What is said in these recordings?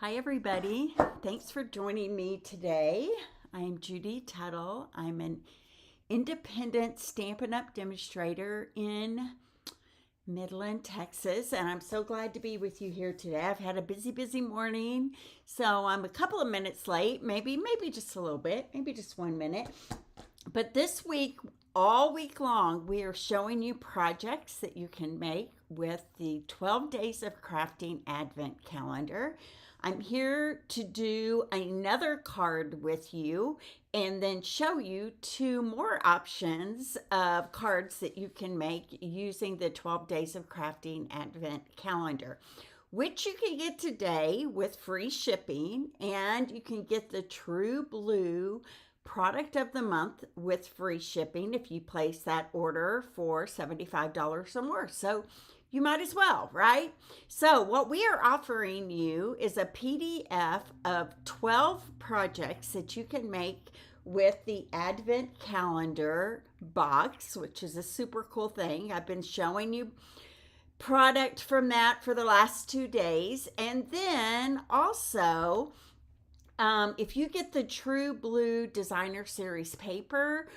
Hi, everybody. Thanks for joining me today. I'm Judy Tuttle. I'm an independent Stampin' Up! Demonstrator in Midland, Texas, and I'm so glad to be with you here today. I've had a busy morning, so I'm a couple of minutes late, maybe just a little bit, maybe just 1 minute. But this week, all week long, we are showing you projects that you can make with the 12 Days of Crafting Advent Calendar. I'm here to do another card with you and then show you 2 more options of cards that you can make using the 12 Days of Crafting Advent Calendar, which you can get today with free shipping, and you can get the True Blue product of the month with free shipping if you place that order for $75 or more. So you might as well, right? So what we are offering you is a PDF of 12 projects that you can make with the Advent Calendar box, which is a super cool thing. I've been showing you product from that for the last 2 days. And then also, if you get the True Blue Designer Series paper,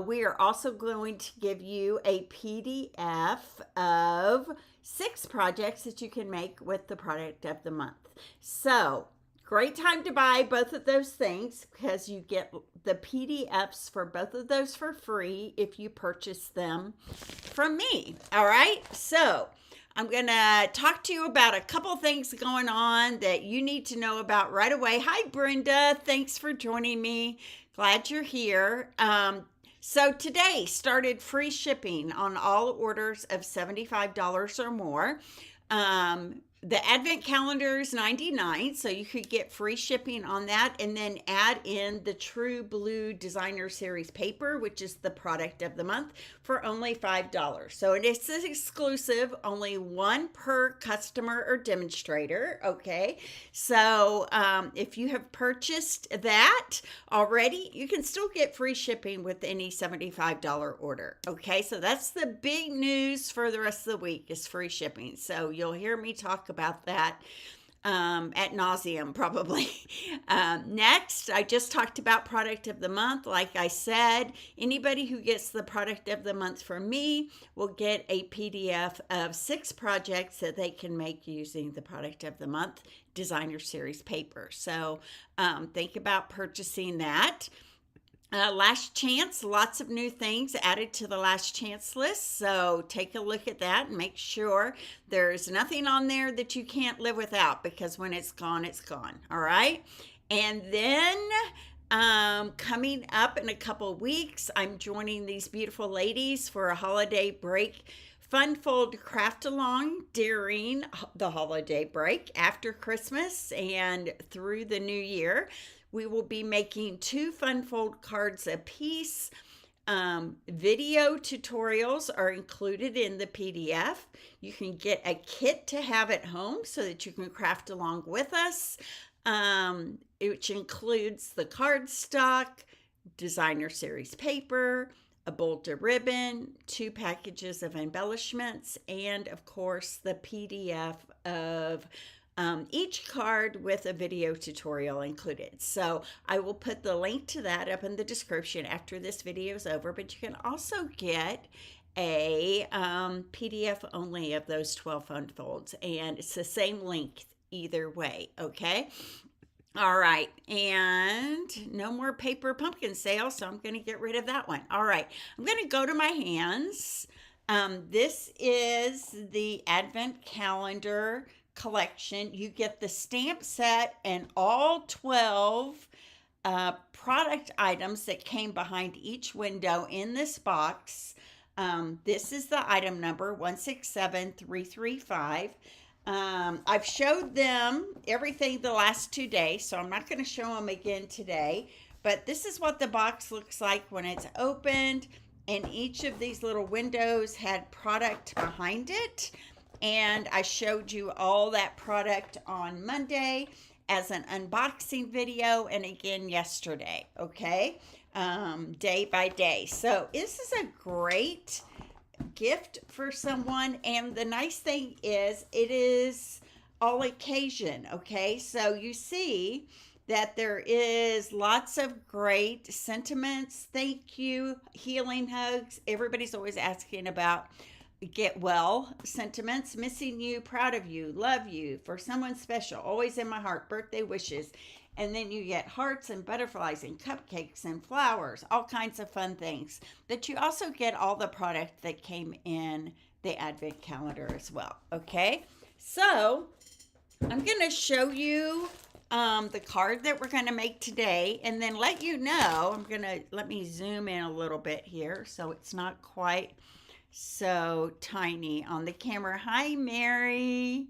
we are also going to give you a PDF of 6 projects that you can make with the product of the month. So, great time to buy both of those things because you get the PDFs for both of those for free if you purchase them from me. All right, so I'm going to talk to you about a couple things going on that you need to know about right away. Hi, Brenda. Thanks for joining me. Glad you're here. So today started free shipping on all orders of $75 or more. The Advent calendar is $99, so you could get free shipping on that and then add in the True Blue Designer Series paper, which is the product of the month, for only $5. So it is exclusive, only one per customer or demonstrator, okay? So if you have purchased that already, you can still get free shipping with any $75 order, okay? So that's the big news for the rest of the week is free shipping. So you'll hear me talk about that ad nauseum probably. Next, I just talked about product of the month. Like I said, anybody who gets the product of the month from me will get a PDF of 6 projects that they can make using the product of the month designer series paper. So think about purchasing that. Last Chance, lots of new things added to the Last Chance list. So take a look at that and make sure there's nothing on there that you can't live without, because when it's gone, it's gone. All right. And then coming up in a couple weeks, I'm joining these beautiful ladies for a holiday break fun fold craft along during the holiday break after Christmas and through the new year. We will be making 2 fun fold cards apiece. Video tutorials are included in the PDF. You can get a kit to have at home so that you can craft along with us, which includes the cardstock, designer series paper, a bolt of ribbon, 2 packages of embellishments, and of course the PDF of each card with a video tutorial included. So I will put the link to that up in the description after this video is over, but you can also get a PDF only of those 12 fun folds, and it's the same link either way, okay? All right, and no more paper pumpkin sale, so I'm going to get rid of that one. All right, I'm going to go to my hands. This is the Advent Calendar collection. You get the stamp set and all 12 product items that came behind each window in this box. This is the item number 167335. I've showed them everything the last 2 days, so I'm not going to show them again today, but this is what the box looks like when it's opened, and each of these little windows had product behind it. And I showed you all that product on Monday as an unboxing video, and again yesterday, okay? Day by day. So this is a great gift for someone, and the nice thing is it is all occasion. Okay, so you see that there is lots of great sentiments, thank you, healing hugs. Everybody's always asking about get well sentiments, missing you, proud of you, love you, for someone special, always in my heart, birthday wishes. And then you get hearts and butterflies and cupcakes and flowers, all kinds of fun things. But you also get all the product that came in the advent calendar as well. Okay, so I'm going to show you the card that we're going to make today, and then let you know. Let me zoom in a little bit here so it's not quite so tiny on the camera. Hi, Mary.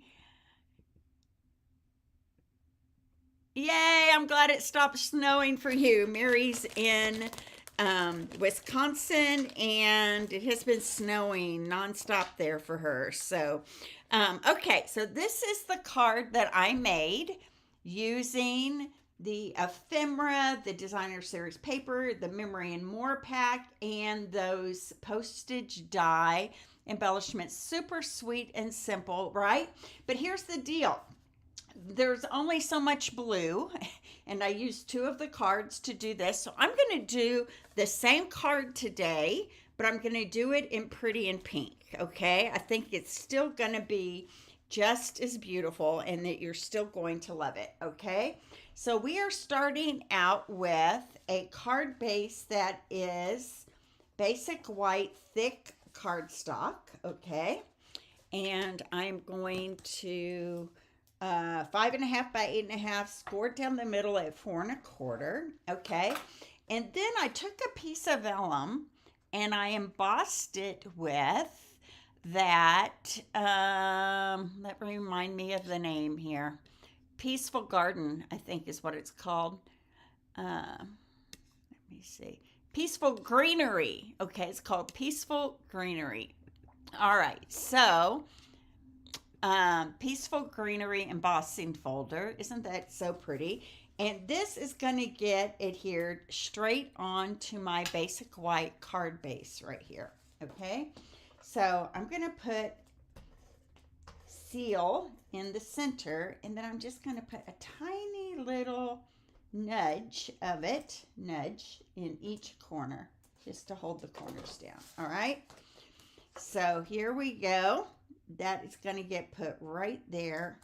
Yay, I'm glad it stopped snowing for you. Mary's in Wisconsin, and it has been snowing nonstop there for her. So, okay, so this is the card that I made using the ephemera, the designer series paper, the memory and more pack, and those postage die embellishments. Super sweet and simple, right? But here's the deal. There's only so much blue, and I used two of the cards to do this. So I'm going to do the same card today, but I'm going to do it in pretty and pink. Okay, I think it's still going to be just as beautiful and that you're still going to love it. Okay, so we are starting out with a card base that is basic white thick cardstock. Okay, and I'm going to 5.5 by 8.5, scored down the middle at 4.25. Okay, and then I took a piece of vellum and I embossed it with that. That remind me of the name here. Peaceful Garden, I think is what it's called. Let me see. Peaceful Greenery. Okay, it's called Peaceful Greenery. All right, so Peaceful Greenery embossing folder. Isn't that so pretty? And this is going to get adhered straight onto my basic white card base right here. Okay, so I'm going to put seal in the center, and then I'm just going to put a tiny little nudge in each corner just to hold the corners down. All right, so here we go. That is going to get put right there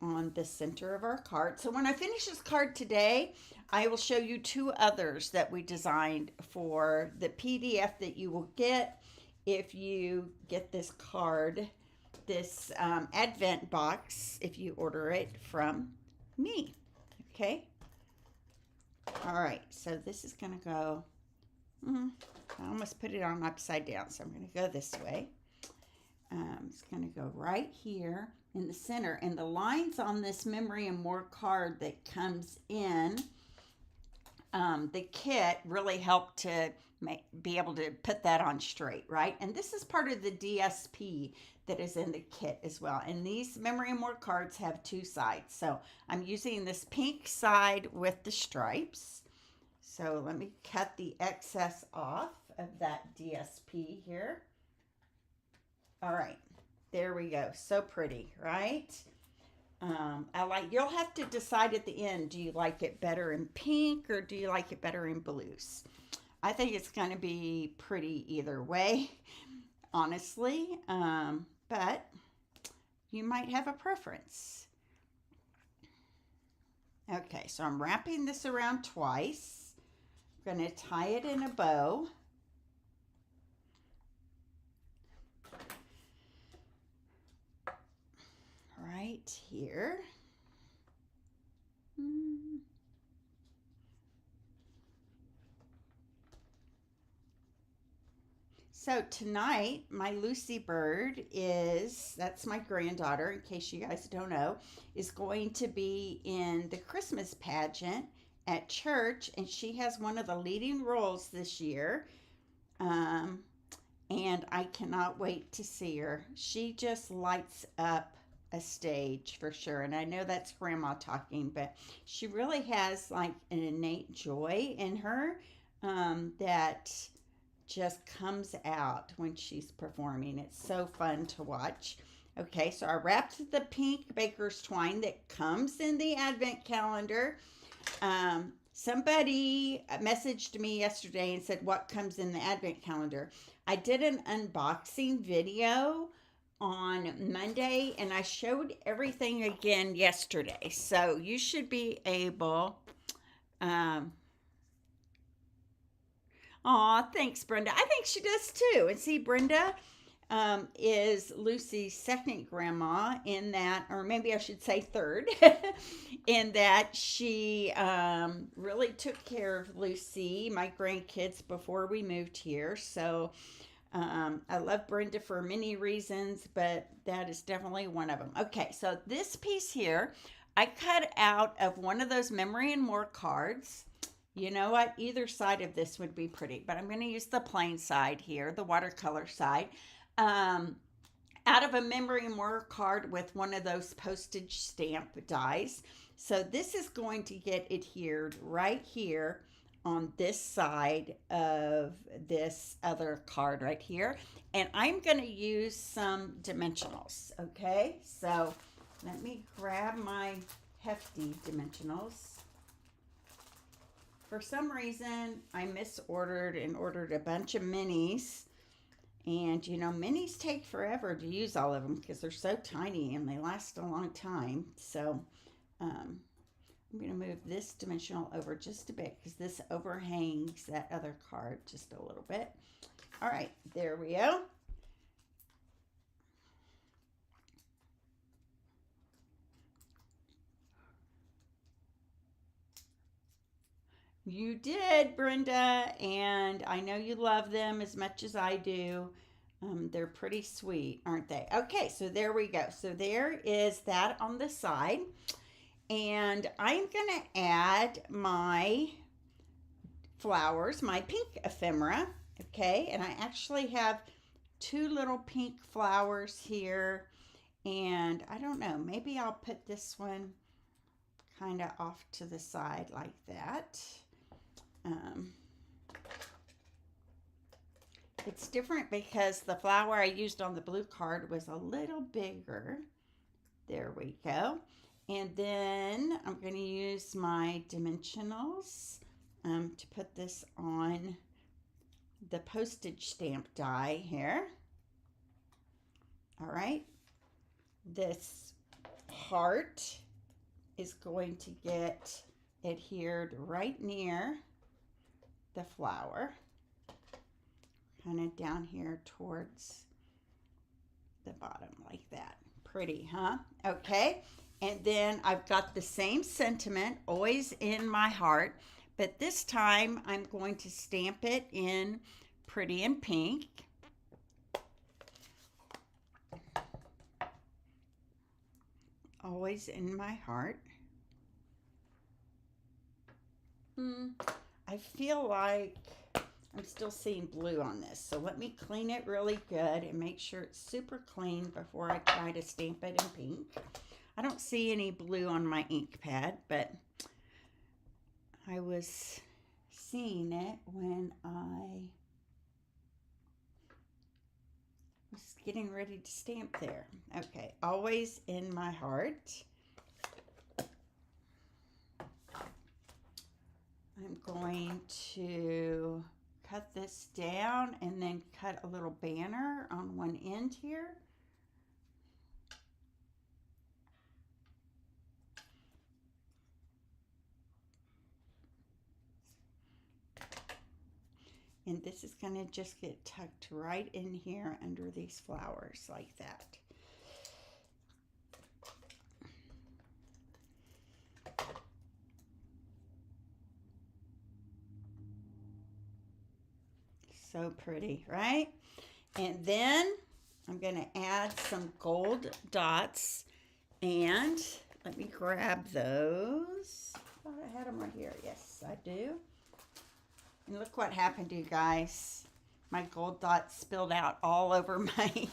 on the center of our card. So when I finish this card today, I will show you two others that we designed for the PDF that you will get if you get this card, this Advent box, if you order it from me. Okay. All right. So this is going to go, I almost put it on upside down. So I'm going to go this way. It's going to go right here in the center, and the lines on this memory and more card that comes in the kit really help to be able to put that on straight, right? And this is part of the DSP that is in the kit as well. And these memory and more cards have two sides. So I'm using this pink side with the stripes. So let me cut the excess off of that DSP here. All right, there we go. So pretty, right? You'll have to decide at the end, do you like it better in pink or do you like it better in blues? I think it's going to be pretty either way, honestly, but you might have a preference. Okay, so I'm wrapping this around twice. I'm going to tie it in a bow. Right here. So tonight, my Lucy Bird that's my granddaughter, in case you guys don't know, is going to be in the Christmas pageant at church, and she has one of the leading roles this year. And I cannot wait to see her. She just lights up a stage for sure. And I know that's grandma talking, but she really has like an innate joy in her that just comes out when she's performing. It's so fun to watch. Okay, so I wrapped the pink baker's twine that comes in the advent calendar. Somebody messaged me yesterday and said, what comes in the advent calendar? I did an unboxing video on Monday and I showed everything again yesterday. So you should be able. Um, Aw, thanks, Brenda. I think she does too. And see, Brenda is Lucy's second grandma in that, or maybe I should say third, in that she really took care of Lucy, my grandkids, before we moved here. So I love Brenda for many reasons, but that is definitely one of them. Okay, so this piece here, I cut out of one of those Memory and More cards. You know what? Either side of this would be pretty, but I'm going to use the plain side here, the watercolor side. Um, Out of a Memory and More card with one of those postage stamp dies. So this is going to get adhered right here on this side of this other card right here. And I'm going to use some dimensionals. Okay, so let me grab my hefty dimensionals. For some reason, I misordered and ordered a bunch of minis. And you know, minis take forever to use all of them because they're so tiny and they last a long time. So I'm going to move this dimensional over just a bit because this overhangs that other card just a little bit. All right, there we go. You did, Brenda, and I know you love them as much as I do. They're pretty sweet, aren't they? Okay, so there we go. So there is that on the side. And I'm going to add my flowers, my pink ephemera. Okay, and I actually have two little pink flowers here. And I don't know, maybe I'll put this one kind of off to the side like that. It's different because the flower I used on the blue card was a little bigger. There we go. And then I'm going to use my dimensionals to put this on the postage stamp die here. All right. This heart is going to get adhered right near the flower, kind of down here towards the bottom like that. Pretty, huh? Okay, and then I've got the same sentiment, always in my heart, but this time I'm going to stamp it in Pretty in Pink. Always in my heart. I feel like I'm still seeing blue on this, so let me clean it really good and make sure it's super clean before I try to stamp it in pink. I don't see any blue on my ink pad, but I was seeing it when I was getting ready to stamp there. Okay, always in my heart. I'm going to cut this down and then cut a little banner on one end here. And this is going to just get tucked right in here under these flowers like that. So pretty, right? And then I'm going to add some gold dots, and let me grab those. I thought I had them right here. Yes, I do. And look what happened to you guys. My gold dots spilled out all over my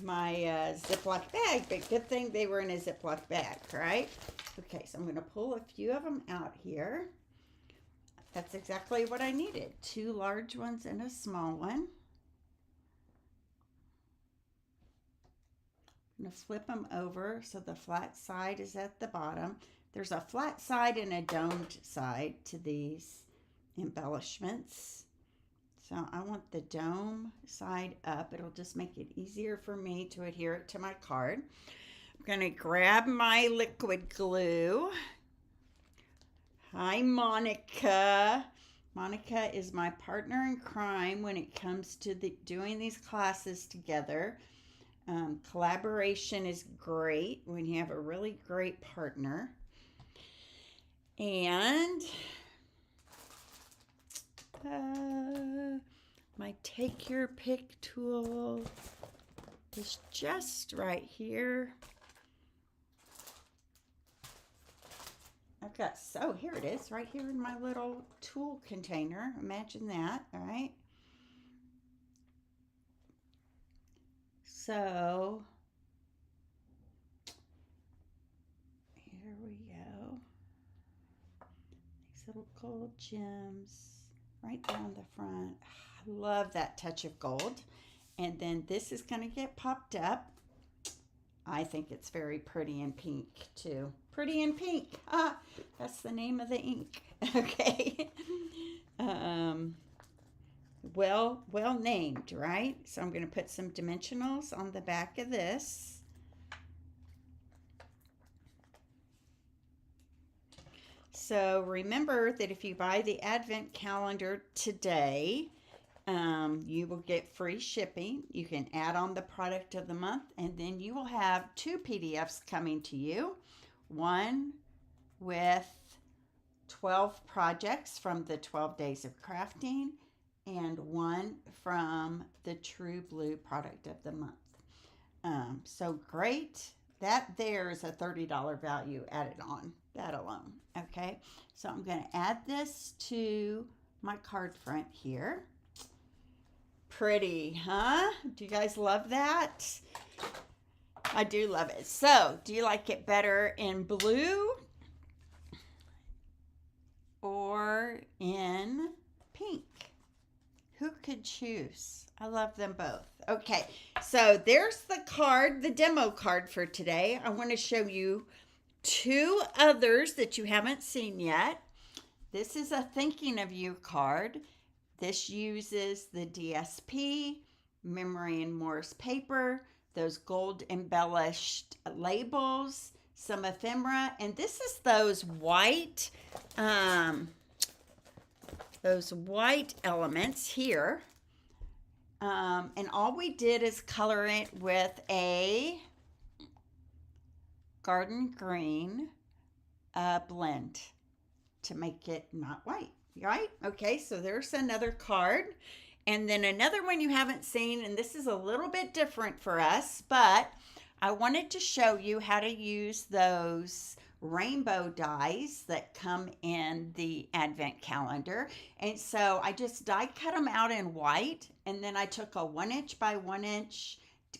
Ziploc bag, but good thing they were in a Ziploc bag, right? Okay, so I'm going to pull a few of them out here. That's exactly what I needed. Two large ones and a small one. I'm going to flip them over so the flat side is at the bottom. There's a flat side and a domed side to these embellishments. So I want the dome side up. It'll just make it easier for me to adhere it to my card. I'm going to grab my liquid glue. Hi, Monica. Monica is my partner in crime when it comes to doing these classes together. Collaboration is great when you have a really great partner. And my take your pick tool is just right here. Here it is, right here in my little tool container. Imagine that, all right? So, here we go. These little gold gems right down the front. I love that touch of gold. And then this is going to get popped up. I think it's very pretty in pink too. Pretty in pink. That's the name of the ink. Okay. Well named, right? So I'm going to put some dimensionals on the back of this. So remember that if you buy the Advent calendar today, you will get free shipping. You can add on the product of the month, and then you will have 2 PDFs coming to you. One with 12 projects from the 12 Days of Crafting, and one from the True Blue product of the month. So great. That there is a $30 value added on, that alone. Okay, so I'm going to add this to my card front here. Pretty, huh? Do you guys love that? I do love it. So, do you like it better in blue or in pink? Who could choose? I love them both. Okay, so there's the card, the demo card for today. I want to show you 2 others that you haven't seen yet. This is a Thinking of You card. This uses the DSP, Memory and Morse paper, those gold embellished labels, some ephemera, and this is those white elements here. And all we did is color it with a garden green blend to make it not white. Right? Okay, so there's another card. And then another one you haven't seen, and this is a little bit different for us, but I wanted to show you how to use those rainbow dies that come in the Advent calendar. And so I just die cut them out in white, and then I took a 1 inch by 1 inch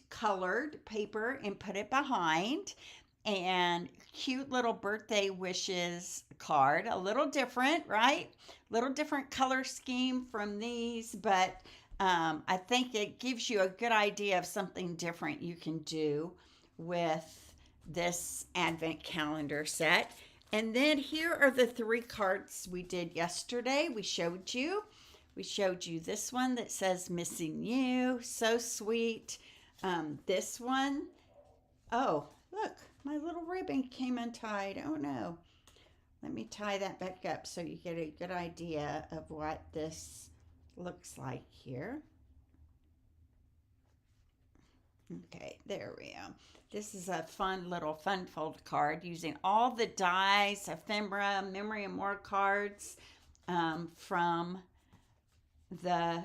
colored paper and put it behind. And cute little birthday wishes card, a little different, right? Little different color scheme from these, but I think it gives you a good idea of something different you can do with this Advent calendar set. And then here are the 3 cards we did yesterday. We showed you this one that says Missing You, so sweet. This one, oh, look. My little ribbon came untied. Oh no. Let me tie that back up so you get a good idea of what this looks like here. Okay, there we go. This is a fun little fun fold card using all the dies, ephemera, memory and more cards from the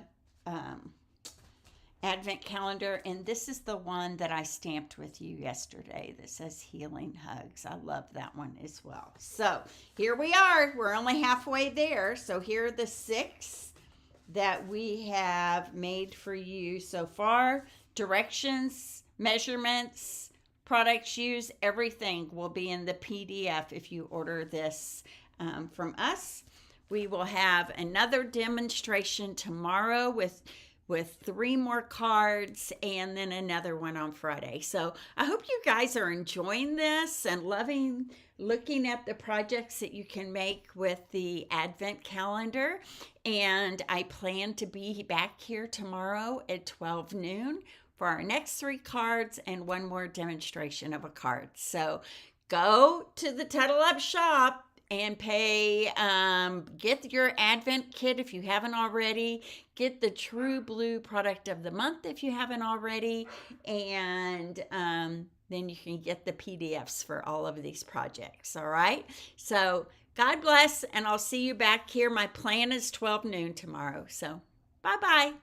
Advent calendar, and this is the one that I stamped with you yesterday that says Healing Hugs. I love that one as well. So here we are. We're only halfway there. So here are the 6 that we have made for you so far. Directions, measurements, products used, everything will be in the PDF if you order this from us. We will have another demonstration tomorrow with with 3 more cards and then another one on Friday. So I hope you guys are enjoying this and loving looking at the projects that you can make with the Advent calendar. And I plan to be back here tomorrow at 12 noon for our next 3 cards and one more demonstration of a card. So go to the Tuttle Up shop and get your Advent kit if you haven't already. Get the True Blue product of the month if you haven't already. And then you can get the PDFs for all of these projects. All right. So God bless, and I'll see you back here. My plan is 12 noon tomorrow. So bye-bye.